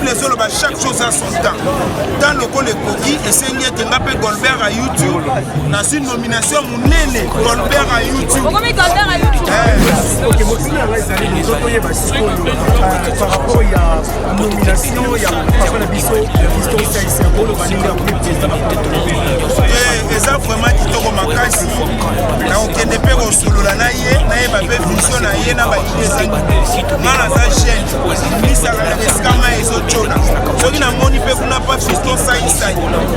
les autres, chaque chose a son temps. Dans le col de Koki, et c'est une Goldberg à YouTube. Dans une nomination, mon aîné, Goldberg à YouTube. Pourquoi Goldberg à YouTube? Ok, moi, par rapport, il y a nomination, il y a parfois la biso, c'est un rôle et ça vraiment kitoko makasi na okende pe kosolola na ye nayeba mpe vision na ye na baide ezangi nga naza chaine misala na eskama ezocona soki namoni mpe kuna pa fiston saisai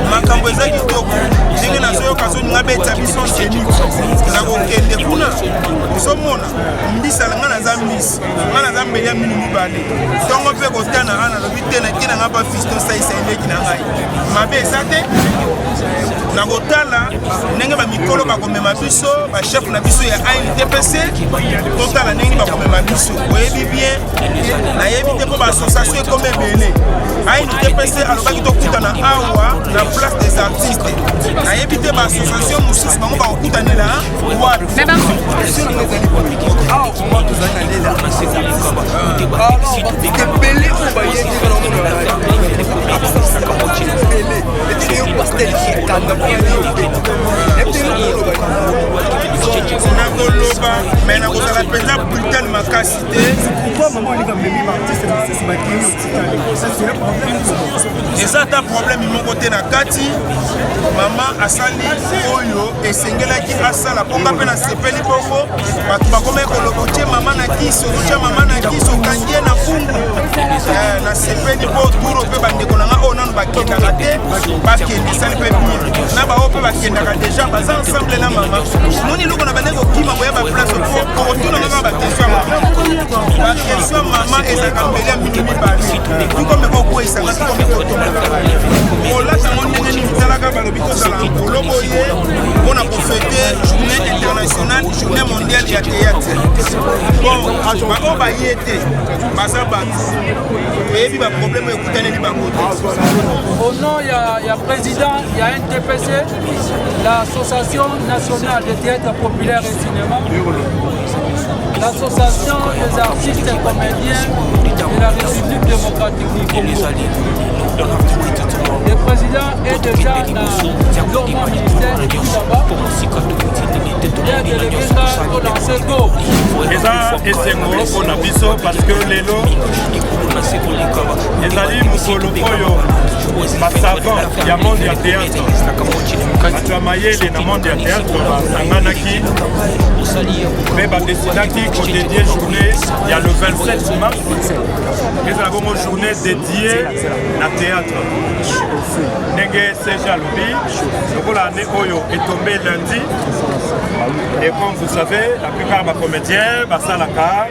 makambo eza kitoko ndenge nazoyoka zoninga beta biso nseni nakokende kuna ozomona mbisala nga naza mbisi nga naza mbeli ya mini mibale ntongo mpe kotana nga nalobi te nakina nga pa fiston saisai ndeki na ngai mabe eza te nakotala ndenge bamikolo bakomema biso bachef na biso ya ANTPC totala ndenge bakomema biso oyebi bien nayebi te mpo baassociation ekoma ebele ANTPC alobaki tokutana awa na place des artistes nayebi te baassociation mosusu bango bakokutanela wapi nakoloba me nakozala mpenza bulletin makasi te eza ata problème moko te na kati mama asali oyo esengelaki asala mponga mpe nasepeli poko bato bakomai koloba otie mama na kiso otia mama na kiso okangie na fungu nasepeli mpo turo mpe bandeko nanga oyo nano bakendaka te bakende esali mpe bien na bao mpe bakendaka deja baza ensemble na mama moni loko na bandeko kima boya baplace okotuna kaka bakestion ya mama bakestion ya mama ezalaka mbeli ya mini mibale tukomeka okweyisanga tukomeka otomaka olatango ndenge nini talaka balobi tozala nkolo boye mpona kofete journée internationale journée mondiale ya théâtre bon bao baye te baza bato oyebi baproblème ekutaneli bango te au nom ya président ya NTPC l'association nationale de théâtre populaire et cinéma l'association des artistes et comédiens de la République démocratique du Congo. Le président est déjà dans le ministère et tout là-bas. Il y a des délégués pour lancer go. Eza esengo mpona biso parce que lelo ezali mokolo oyo basavant ya monde ya théâtre bato ya mayele na monde ya théâtre basanganaki mpe badesidaki kodédie journée ya le 27 mars ezala bongo journée dédiée na théâtre ndenge serge alobi lokola ane oyo etombé lundi et comme vous savez la plupart bacomédien basalaka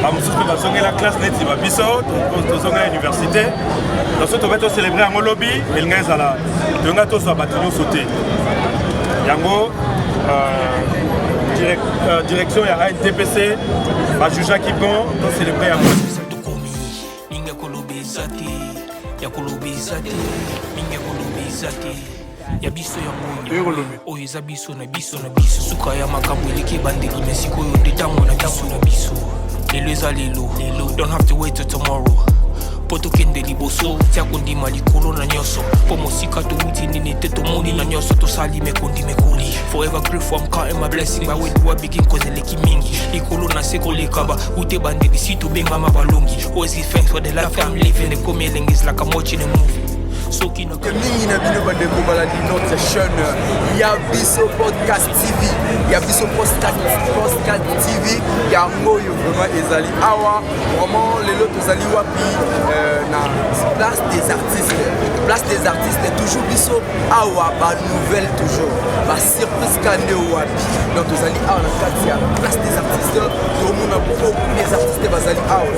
bamosusu mpe bazongela classe neti babiso tozongela université nyonso tobe tocélébré yango lobi elinga ezala toyonga tozwa bato nyonso te yango direction ya ANTPC bajujaki bon tocélébré yango ya biso ya moyo oyo eza biso na biso na biso suka ya makambo eleki ebandeli me sikoyo nde ntango na biso na biso lelo eza lelo don't have to wait till tomorrow po tokende liboso tia kondima likolo na nyonso po mosika towuti nini te tomoni na nyonso tosali mekondi mekoli forever grateful I'm counting my blessing ba weduwa begin cause eleki mingi likolo na se koleka ba ute bandeli si tobengama balongi always give thanks for the life I'm living ekomi elenge is like I'm watching a movie mingi na bino bandeko balandi notre chaîne ya biso podcast TV ya biso podcast TV ya ngoyo vraiment ezali awa vraiment lelo tozali wapi na place des artistes toujours biso awa ba nouvelle toujours ba surprise kande wapi donc tozali awa na kati ya place des artistes tomona beaucoup les artistes bazali awa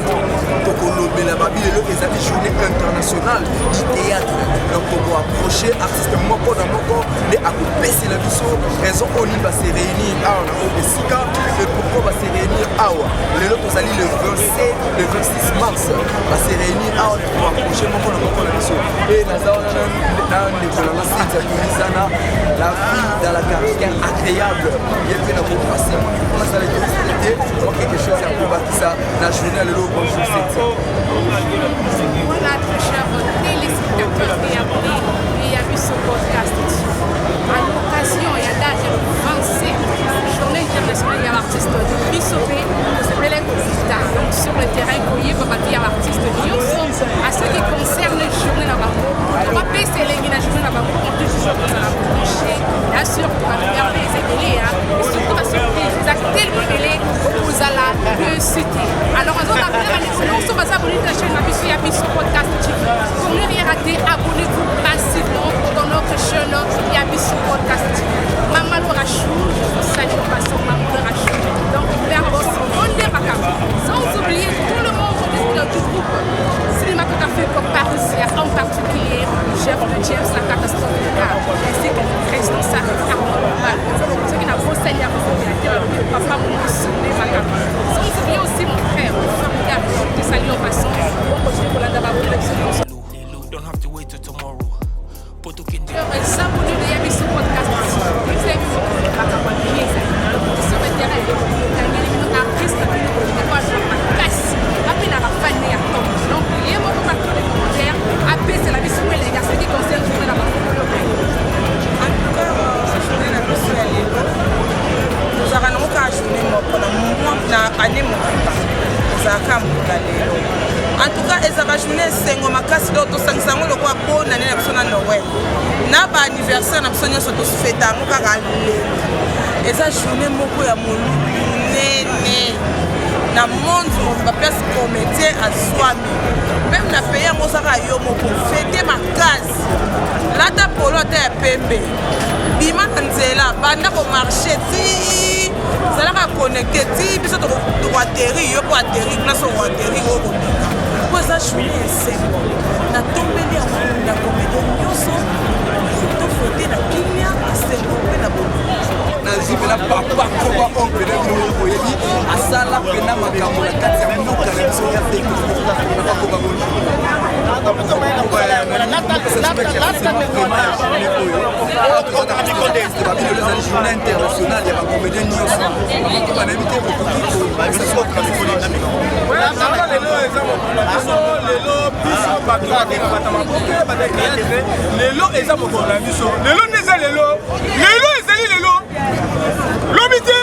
tokolobela babi lelo ezali journée internationale du théâtre donc on va approcher artiste moko na moko de akopesi la biso raison oni va se réunir awa na Obesika et pourquoi va se réunir awa lelo tozali le 26 mars va se réunir awa pour approcher moko na biso et nazana na ndeko na site ya la vie dans la carrière agréable et puis na beaucoup passer on a ça les quelque chose à combattre ça la journée lelo bonjour c'est journée, très chers téléspectateurs et abonnés et amis sur podcast. À l'occasion, il y a date le 27, journée internationale de l'artiste de Bissopé, c'est Bélé Kofita. Donc sur le terrain, il y a l'artiste de Nyonso. À ce qui concerne la journée là-bas, on va baisser les la journée là-bas, on peut toujours la brancher. Bien sûr, on va regarder les ébélés, et surtout la surprise, les acteurs ébélés aux ala de cité. Alors, on va faire un excellent, on va s'abonner à la chaîne Yabiso Podcast TV. Pour ne rien rater, abonnez-vous massivement dans notre chaîne Yabiso Podcast TV. Maman Lorachou, salut en passant, Maman Lorachou. Donc, vers vos secondes vacances. Sans oublier tout le monde du groupe cinématographique parisien, en particulier chef de James, la catastrophe de car, ainsi que le président Sarah Arnaud. Ce qui n'a pas saigné à vous, papa, mon vacances. Sans oublier aussi mon frère, formidable, de salut en passant. On continue pour la d'abord l'excellence. Don't have to wait till tomorrow. S'abonner de Yabiso Podcast. Vous avez vu sur le terrain, un artiste qui nous voit la casse. Après, la fan de Yatom. Donc, il y a beaucoup de commentaires. Après, c'est la mission et les gars, ce qui concerne la En tout cas, cette journée, la mission est libre. Nous avons qu'à jouer pendant l'année. En tout cas, ils ont joué 5 mois, makasi d'autres 500 ans, le quoi bonne année na Noël. Na ba anniversaire na biso nyonso to fêta ngo kaka lelo. Eza journée moko ya monene. Na monde ba place comédien à Swami. Même na pays ngo saka yo moko fêter makasi. Lata polo te pembe. Bima nzela banda ko marché ti zalaka connecté ti biso to atterrir yo pour atterrir place au atterrir au ça journée c'est na tombeli na comédie nyonso to fêter na kinya c'est na bon na zibela papa koba oncle de nous boyebi asala pena makambo na kati ya mboka na biso ya fake na koba bon journée internationale ya comédie nyonso on a invité beaucoup lelo eza mokolo na biso lelo nde eza lelo ezali lelo lobi te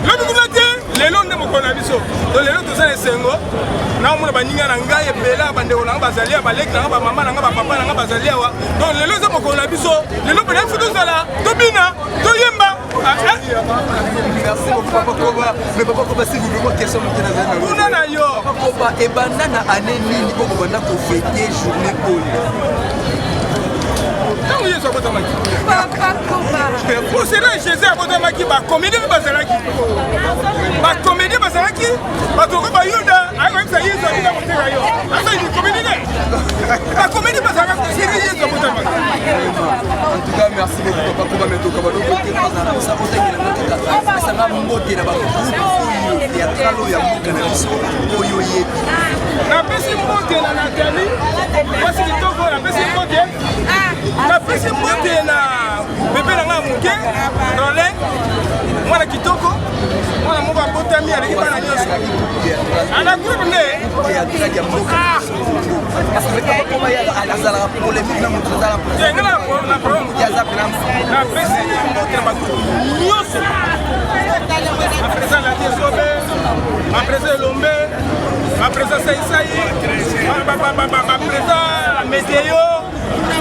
lobi kuna te lelo nde mokolo na biso to lelo tozala esengo naomona baninga na ngai ebele bandeko nanga bazali awa baleki nanga bamama nanga bapapa nanga bazali awa donc lelo eza mokolo na biso lelo pena ifu tozala tobina toyemba. Merci beaucoup Papa Koba. Mais Papa Koba, si vous voulez question Papa Koba, et banana année nini pour vous fêter journée Paul. Papa Koba. Pour cela, je sais à votre maki, ma comédie Bazalaki. Ma comédie Bazalaki, ma tokoba Yuda, avec sa yeux à la montée rayon. Attends, il comédie. Ma comédie Bazalaki, c'est rien de votre maki. En tout cas, merci beaucoup Papa Koba, mais Tokoba, donc ça vous a ça m'a monté là-bas. Il y a trop de monde. La personne monte dans la télé, parce que Togo, la personne monte. La personne monte na bébé na muke, rolé, moi la kitoko, moi la moba botami avec bana nyonso. Ana groupe né. Parce que Papa Koba ya azala polémique na mutu azala. La problème. Ya zaplam. La personne monte na groupe nyonso. À présent la Diezobe, à présent Lombe, à présent Saïsaï, à présent Météo,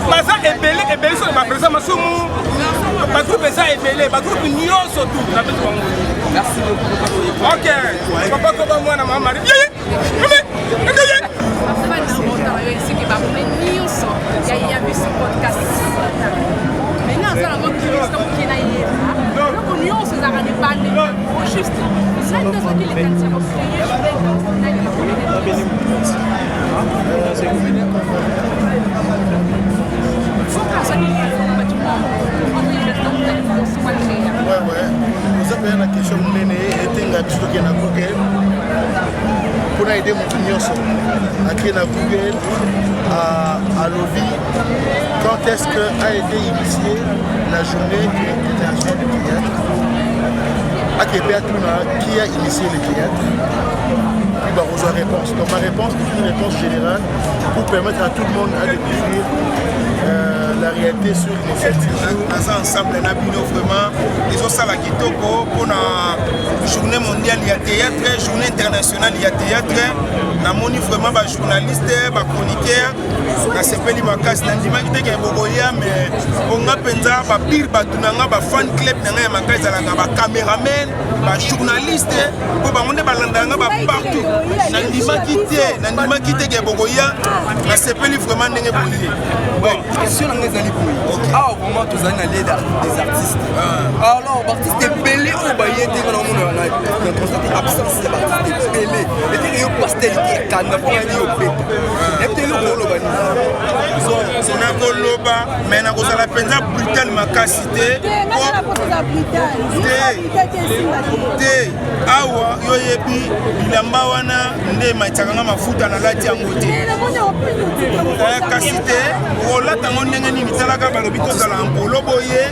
Maza Ebele sur ma présent Masumu, ma groupe est Ebele, ma groupe Nyon surtout. Merci beaucoup. Ok, papa comment moi na maman. La question pour aider mon à créer la Google à Lovi. Quand est-ce qu'a été initiée la journée internationale du théâtre? Qui a initié le théâtre? puis bah, on a réponse. Donc ma réponse est une réponse générale pour permettre à tout le monde à découvrir la réalité sur l'initiative. Ensemble, na bino vraiment les autres la kitoko pour la journée mondiale il y a théâtre, journée internationale il y a théâtre. Na moni vraiment ba journaliste, ba chroniqueur, na sepeli makasi na ndima kiteke boboya mais on a penza ba pire ba tunanga ba fan club na ya makasi la ba cameraman, ba journaliste pour ba monde ba landanga ba partout. Na ndima kiteke boboya na sepeli vraiment ndenge boye. Bon, question na ngezali boye. Ah, vraiment tous les des artistes. Alors, artistes est belé au baye de dans mon na constater absence de artistes belé. Et tu yo pastel qui kan na pour aller au bête. Et tu yo lo bani. So na koloba mais na kozala penza brutal makasité. Te awa yo yebi bilamba wana nde machakanga mafuta na lati yango te. Kasité olata ndenge nini talaka balobi kozala mpolo boye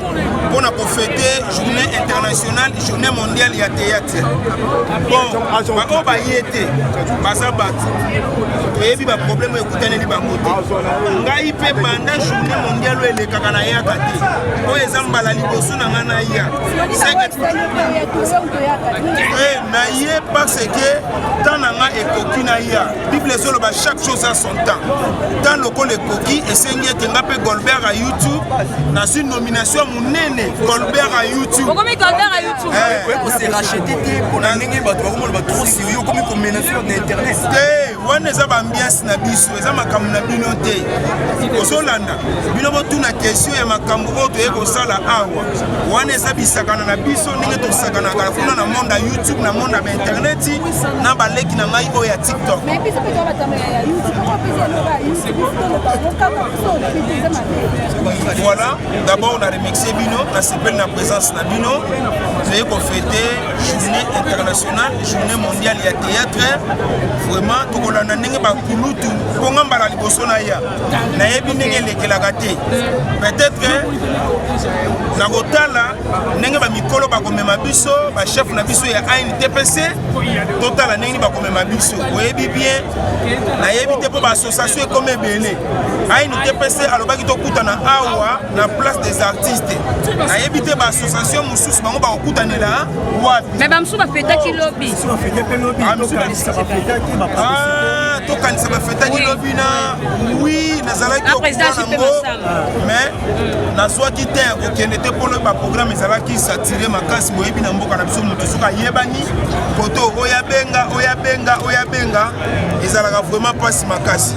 mpona kofete journée internationale journée mondiale ya théâtre. Bon bao baye te baza bato toyebi baproblème ekutaneli bango te ngai mpe banda journée mondiale oyo elekaka na yaka te oyo eza mbala liboso na ngai na ya na ye parce que tant na nga ekoki na ya bible ezoloba chaque chose a son temps tant lokola ekoki esengi ete nga mpe Golbert à YouTube na une nomination monene Golbert à YouTube. Pourquoi Golbert à YouTube? Pour se racheter pour la nenge bato ba trop sérieux comme une menace d'internet. Wana eza bambiance na biso eza makambo na bino te kozolanda bino botuna question ya makambo oyo toye kosala awa wana eza bisakana na biso ndenge tosakanaka kuna na monde ya YouTube na monde ya internet na baleki na ngai oyo ya TikTok. Voilà, d'abord on a remercié Bino, on a sepelé la présence de Bino. J'ai fêté journée internationale, journée mondiale et théâtre. Vraiment, tout le monde a dit que on a parlé de Bosonaya. On a dit peut-être que na gotala ndenge ba mikolo ba komema biso ba chef na biso ya ANTPC total ndenge ba komema biso oyebi bien na yebi te po ba association comme belé ANTPC alobaki tokutana awa na place des artistes na yebi te ba association mususu bango ba okutanela wapi mais ba mususu ba fetaki lobby tokanisa ba fetaki lobby na oui nazalaki okutanango mais nazwaki te okende te pour le programme ezalaki satiré makasi boyebi na mboka na biso mutu soka yebani poto oya benga ezalaka vraiment pasi makasi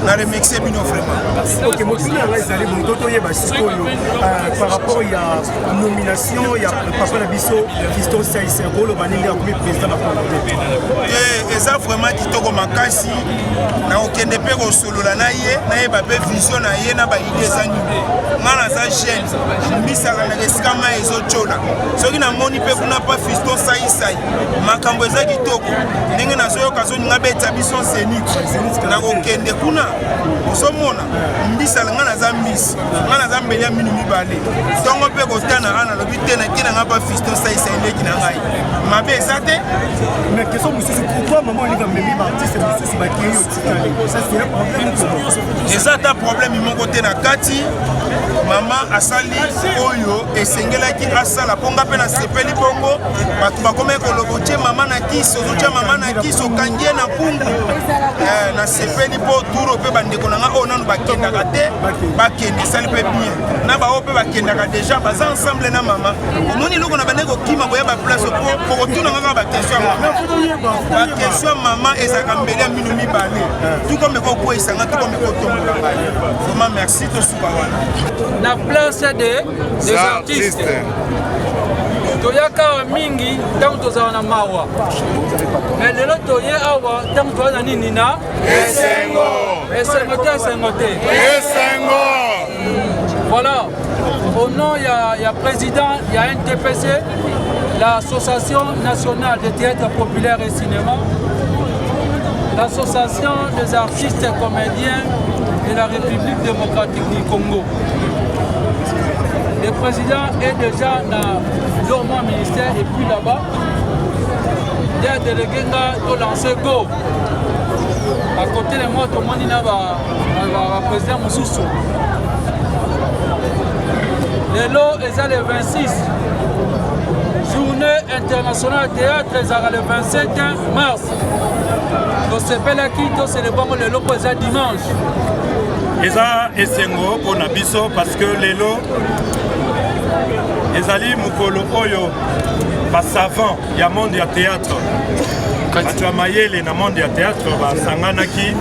na remercier bino vraiment. Ok, moi je ezali bon toto yeba sikoyo par rapport à nomination ya papa na biso Fiston Saïs Ngolo baneli ya comme président na Congo. Eza vraiment kitoko makasi na okende pe ko solola na ye ba pe vision na ye na ba idée za nini. Ngana za chaîne misala na eskama ezochola soki na moni pe kuna pa Fiston Saïs makambo eza kitoko ndenge na soyo kaso nga beta biso scénique na okende kuna osomona mbisala ngana za mbisi ngana za mbeli ya minu mibale tongo pe kotana ana lobi te na kina nga pa Fiston Saïs eleki na ngai mabe eza te mais question mususu pourquoi maman oli memi ba artiste mususu ba kiyo tikale ça c'est un problème eza ta problème moko te na kati mama asali oyo esengelaki asala ponga pe na sepeli bongo bato bakome kolobotie mama na kisi ozotia mama na kisi okangie na pungu na sepeli po turo pe bandeko na nga oyo nanu bakendaka te bakende esali pe bien na bao pe bakendaka deja baza ensemble na mama omoni eloko na bandeko kima boya baplace po kotuna ngaka bakestion ya mama bakestion ya mama ezalaka mbeli ya minu mibale tukome kokweyisanga tukome kotombola ngai vraiment merci tosuka wana la place des artistes. Toyaka mingi tant tozala na mawa. Mais lelo toye awa tant tozala nini na esengo te. Voilà. Au nom il y a président, il y a NTPC, l'Association nationale de théâtre populaire et cinéma, l'Association des artistes comédiens de la République démocratique du Congo. Le président est déjà dans leur ministère et puis là-bas. des délégués de lancer Go. À côté de moi, tout le monde va président Moussoussou. Le lot est le 26. Journée internationale théâtre est le 27 mars. Donc c'est pas là qui c'est le bon le lot est dimanche. Eza esengo pour Nabiso parce que les lots ezali mukolo oyo ba savant ya monde ya théâtre. Batu mayele na monde ya théâtre ba sanganaki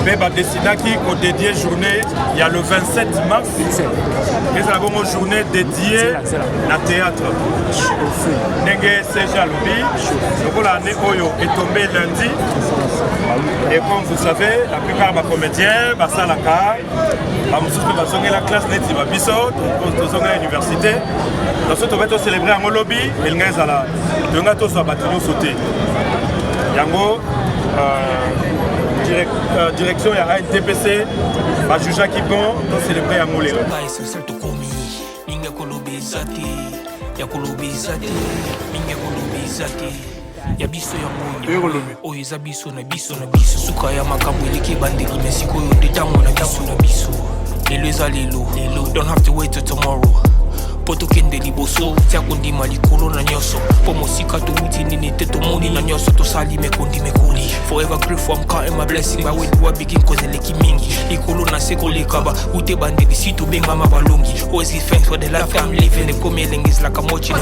mais ba décidaki ko dédier journée il y a le 27 mars. Mais la bonne journée dédiée à théâtre. Nenge Seja Lobi, l'année Oyo est tombée lundi. Et comme vous savez, la plupart des comédiens, Basalaka, la classe Neti Babiso, à l'université. Dans ce moment, on va célébrer en lobby, et nous avons bâtiment sauté. Yango, direction ya NTPC, Bajuja Kipon, on célébrer en Molé. Ya biso ya moyo oyo eza biso na biso na biso suka ya makambo eleki bandeli mesiko oyo nde ntango na biso na biso lelo eza lelo don't have to wait till tomorrow po tokende liboso tia kondima likolo na nyonso po mosika towuti nini te tomoni na nyonso tosali mekondi mekoli forever grateful I'm counting my blessing ba weduwa begin cause eleki mingi likolo na se koleka ba ute bandeli si tobengama balongi always give thanks for the life I'm living ekomi elenge ezalaka mochi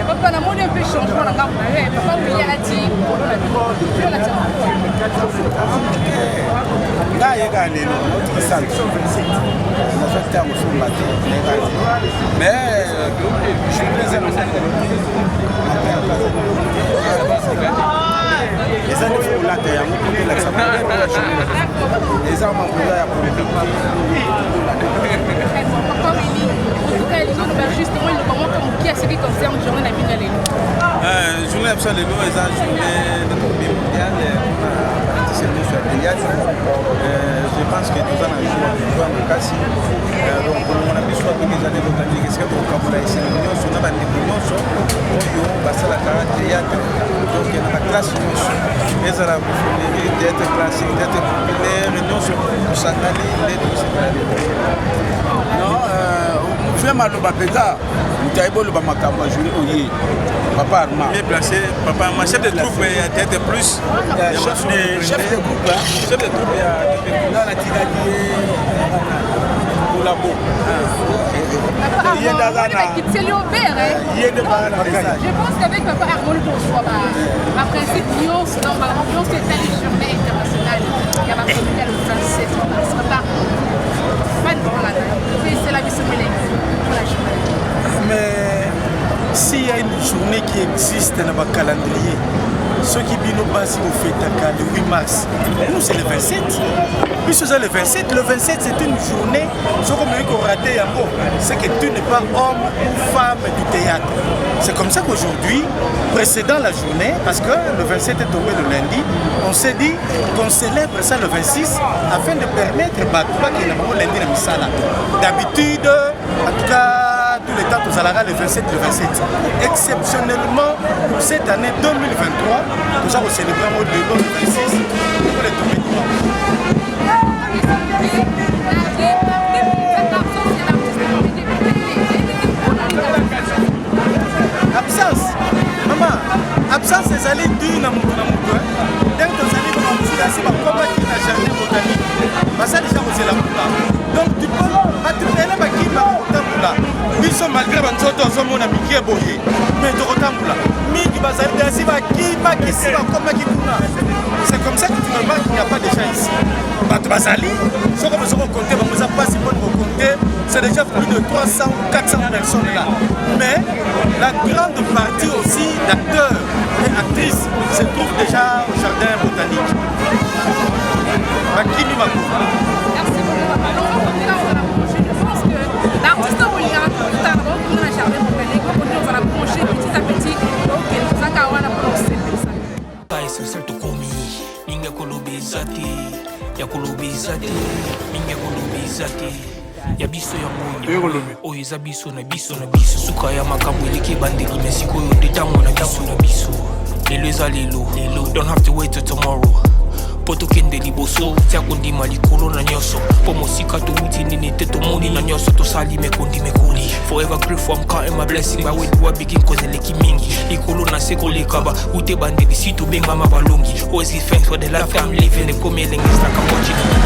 Papa n'a pas de changement dans le papa lui a dit justement le moment qui a ce qui concerne journée la vie de journée absolue est une journée de mondiale je pense que nous allons jouer en Cassi donc on a besoin de les années botaniques c'est que comme on a essayé on a bandé nyonso oyo basala théâtre donc la classe nyonso ezala kufundiri théâtre classique théâtre populaire nyonso kusangani ndeto kusangani non vraiment le bapeza mutaibolo ba makambo journée oyi papa Armand bien placé papa Armand chef de troupe ya théâtre plus chef de groupe chef de troupe ya la tidaki labo je pense qu'avec papa Armand ma principe nuance dans ma ambiance c'est une journée internationale il y a ma première le 27 mars papa fan c'est la vie pour la journée mais s'il y a une journée qui existe dans le calendrier, ceux qui bino basi au fait le 8 mars, nous c'est le 27. Puis c'est le 27. Le 27 c'est une journée, ce qu'on a raté en gros, c'est que tu n'es pas homme ou femme du théâtre. C'est comme ça qu'aujourd'hui, précédant la journée, parce que le 27 est tombé le lundi, on s'est dit qu'on célèbre ça le 26 afin de permettre à qui est lundi de Misala. D'habitude, en tout cas, tous les temps, nous allons le 27, le 27. Exceptionnellement, pour cette année 2023, nous allons célébrer le 26 pour les tombées dimanche. Absence. Maman, absence, c'est aller d'une à mon tour. Dès que vous allez comme c'est ma combat qui n'a jamais botanique. Ça déjà, c'est la plupart. Donc, tu peux attraper la qui va au là. Biso malgré banzoto zomona mikie boye mais to rotambula mingi bazali dasi ba ki ba kisi ba koma ki kuna c'est comme ça que tu remarques qu'il n'y a pas de gens ici bato bazali ce qu'on peut compter ba moza pas si bon compter c'est déjà plus de 300 ou 400 personnes là mais la grande partie aussi d'acteurs et actrices se trouvent déjà au jardin botanique Bakimi Mako. Merci beaucoup. Alors, je pense que l'artiste te mingi kolobeza te ya biso ya moyo oyo eza biso na biso na biso suka ya makambo eleki ebandeli me sikoyo nde ntango na biso na biso lelo eza lelo don't have to wait till tomorrow po tokende liboso tia kondima likolo na nyonso po mosika touti nini te tomoni na nyonso tosali mekondi mekoli forever grateful I'm counting my blessing by way do I begin cause eleki mingi likolo na se kolekaba ute bandeli si tobengama balongi always give thanks for the life I'm living the come eling is like I'm watching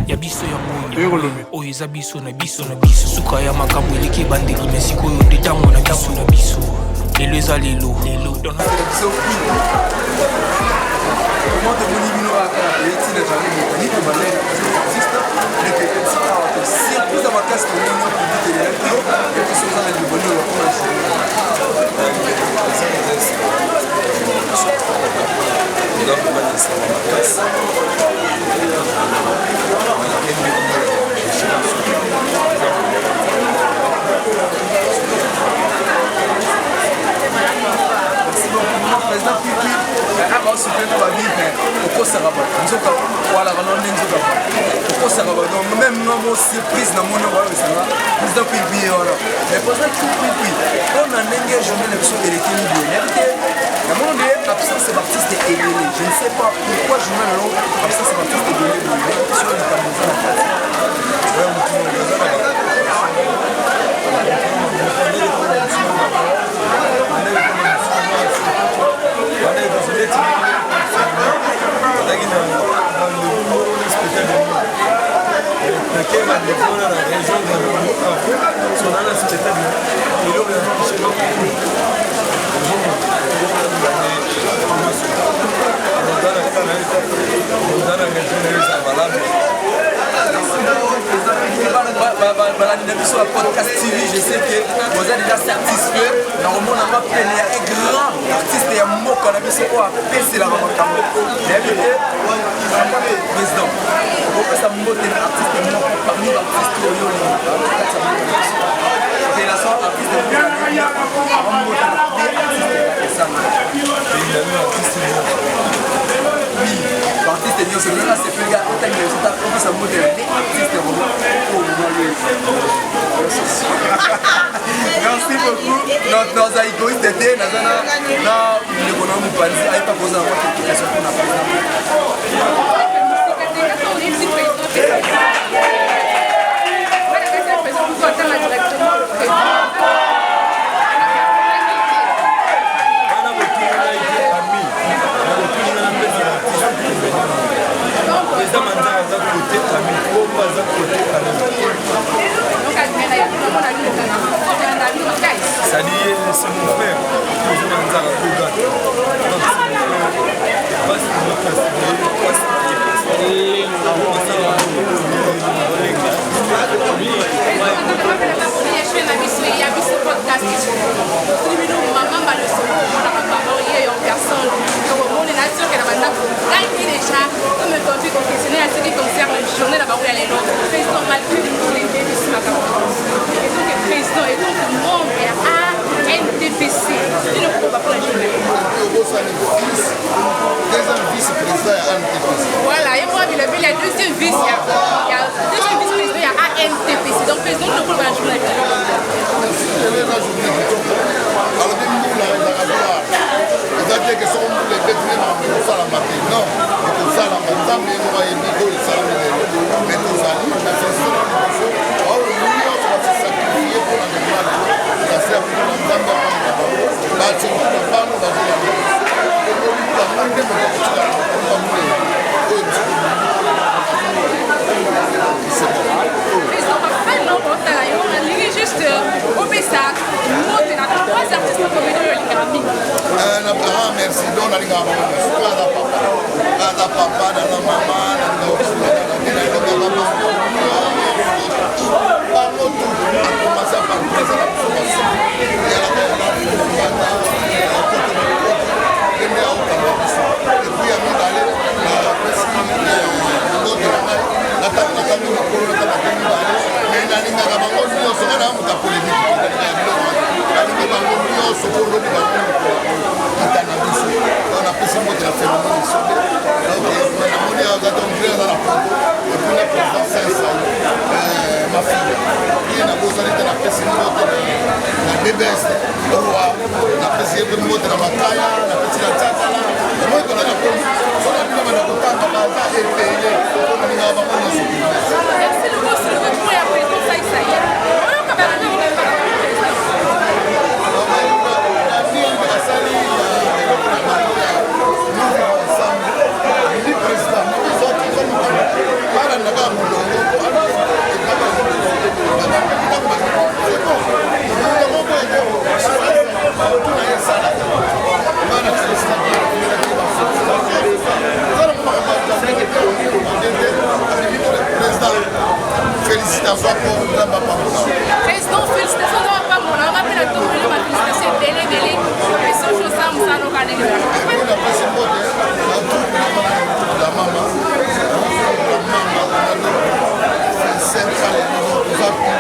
ya biso ya moyo oyo eza biso na biso na biso suka ya makambo eleki ebandeli me sikoyo nde ntango na biso na biso lelo eza lelo Não, président Pipi aka osupena babipe okosaka bato nzoka walaka no nde nzoka okosaka bato même nomo surprise na moni okoyebisanga président Pipi wana mais président Pipi mpona ndenge journée na biso elekeli boye nayebi te namoni nde absence d'artiste ebele je ne sais pas pourquoi journée nano absence d'artiste ebele boye sur likambo eza na kati balandi na biso ya podcast TV, je sais que vous êtes déjà satisfait. Normalement, on a appelé un grand artiste ya mboka na biso oyo apeselaka makambo nayebi te président okopesa mbote na artiste moko parmi baartiste oyo relation artiste artiste nyonso lelo nasepelika otangi resota opesa mbote na artiste moko merci beaucoup naza égoïste te naza na ndeko na mopanzi ayepa koza nango application mpona Sali, c'est mon frère. Voilà, et moi, il y a deuxième vice, il y a deuxième vice-président, il y a ANTPC. Donc, président, le groupe de la journée. Merci, donc on a papa, félicitations pour président, félicitations de ma part. On a rappelé la tour de ma félicitation. Délé. Et ce jour, ça, nous allons gagner. la maman. toza